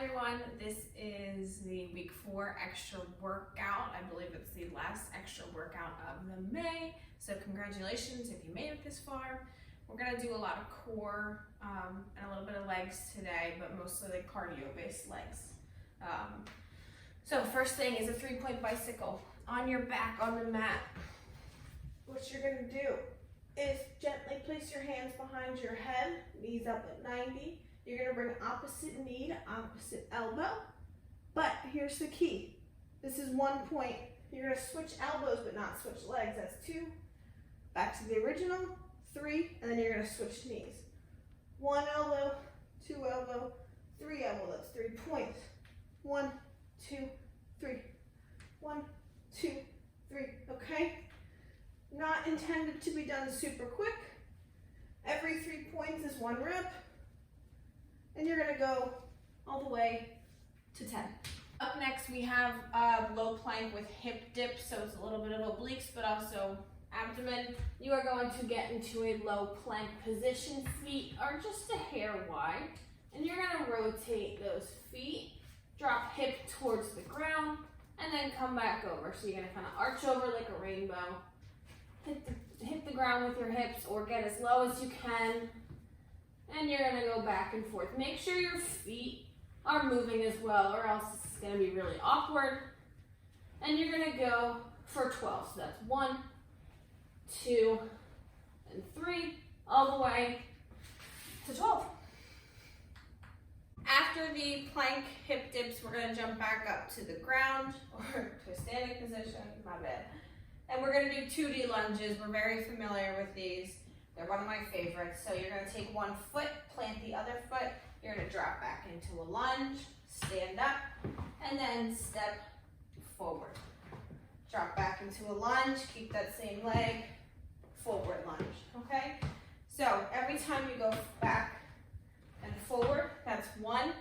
everyone, this is the week 4 extra workout. I believe it's the last extra workout of the May, so congratulations if you made it this far. We're going to do a lot of core and a little bit of legs today, but mostly like cardio based legs. So first thing is a 3-point bicycle on your back on the mat. What you're going to do is gently place your hands behind your head, knees up at 90. You're going to bring opposite knee to opposite elbow. But here's the key. This is 1 point. You're going to switch elbows but not switch legs. That's 2. Back to the original. 3. And then you're going to switch knees. 1 elbow, 2 elbow, 3 elbow. That's 3 points. 1, 2, 3. 1, 2, 3. Okay? Not intended to be done super quick. Every 3 points is 1 rep. And you're going to go all the way to 10. Up next, we have a low plank with hip dip, so it's a little bit of obliques, but also abdomen. You are going to get into a low plank position. Feet are just a hair wide, and you're going to rotate those feet, drop hip towards the ground, and then come back over. So you're going to kind of arch over like a rainbow, hit the ground with your hips, or get as low as you can. And you're going to go back and forth. Make sure your feet are moving as well, or else it's going to be really awkward. And you're going to go for 12. So that's 1, 2, and 3, all the way to 12. After the plank hip dips, we're going to jump back up to the ground, or to a standing position, my bad. And we're going to do 2D lunges. We're very familiar with these. They're one of my favorites. So you're going to take one foot, plant the other foot. You're going to drop back into a lunge, stand up, and then step forward. Drop back into a lunge, keep that same leg, forward lunge, okay? So every time you go back and forward, that's 1.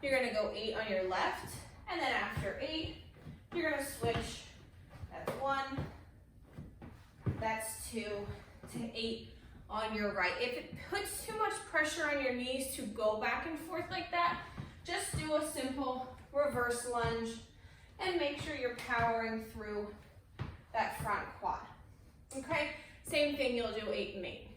You're going to go 8 on your left, and then after 8, you're going to switch. That's 1, that's 2 to 8. On your right. If it puts too much pressure on your knees to go back and forth like that, just do a simple reverse lunge and make sure you're powering through that front quad. Okay, same thing, you'll do 8 and 8.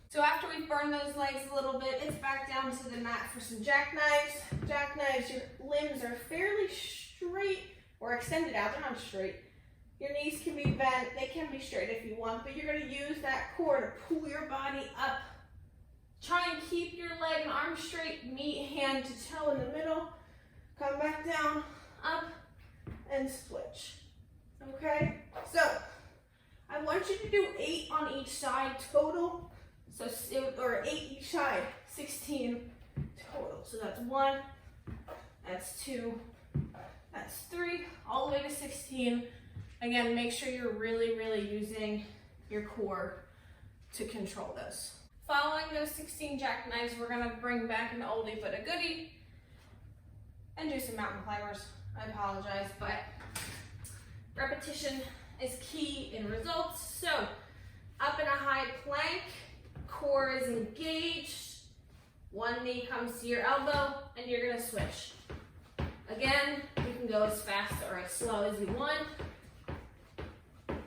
So after we've burned those legs a little bit, it's back down to the mat for some jackknives. Jackknives, your limbs are fairly straight or extended out, they're not straight. Your knees can be bent, they can be straight if you want, but you're going to use that core to pull your body up. Try and keep your leg and arm straight, meet hand to toe in the middle. Come back down, up, and switch. Okay? So, I want you to do 8 on each side total. So, or 8 each side, 16 total. So that's 1, that's 2, that's 3, all the way to 16. Again, make sure you're really using your core to control those. Following those 16 jackknives, we're gonna bring back an oldie but a goodie and do some mountain climbers. I apologize, but repetition is key in results. So, up in a high plank, core is engaged, one knee comes to your elbow, and you're gonna switch. Again, you can go as fast or as slow as you want.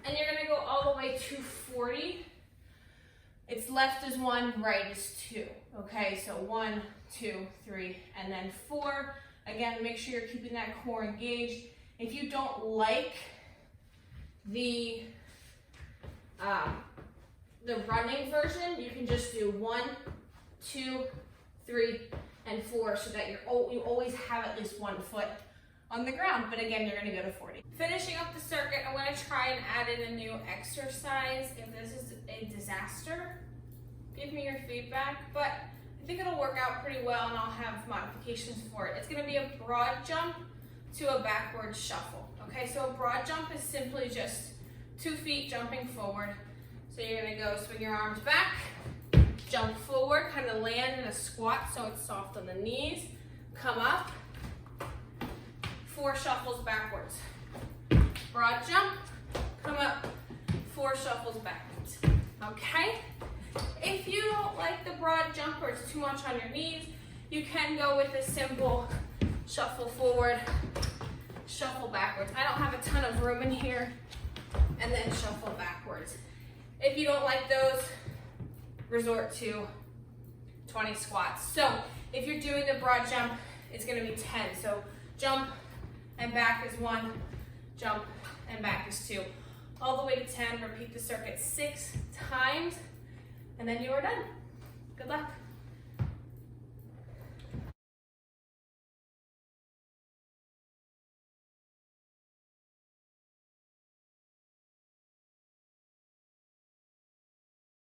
And you're going to go all the way to 40. It's left is 1, right is 2. Okay, so 1, 2, 3, and then 4. Again, make sure you're keeping that core engaged. If you don't like the running version, you can just do 1, 2, 3, and 4 so that you always have at least 1 foot on the ground, but again, you're going to go to 40. Finishing up the circuit, I'm going to try and add in a new exercise. If this is a disaster, give me your feedback, but I think it'll work out pretty well and I'll have modifications for it. It's going to be a broad jump to a backward shuffle. Okay, so a broad jump is simply just 2 feet jumping forward. So you're going to go swing your arms back, jump forward, kind of land in a squat so it's soft on the knees, come up, 4 shuffles backwards. Broad jump, come up, 4 shuffles backwards. Okay? If you don't like the broad jump or it's too much on your knees, you can go with a simple shuffle forward, shuffle backwards. I don't have a ton of room in here, and then shuffle backwards. If you don't like those, resort to 20 squats. So if you're doing the broad jump, it's gonna be 10. So jump and back is 1, jump and back is 2. All the way to 10, repeat the circuit 6 times, and then you are done. Good luck.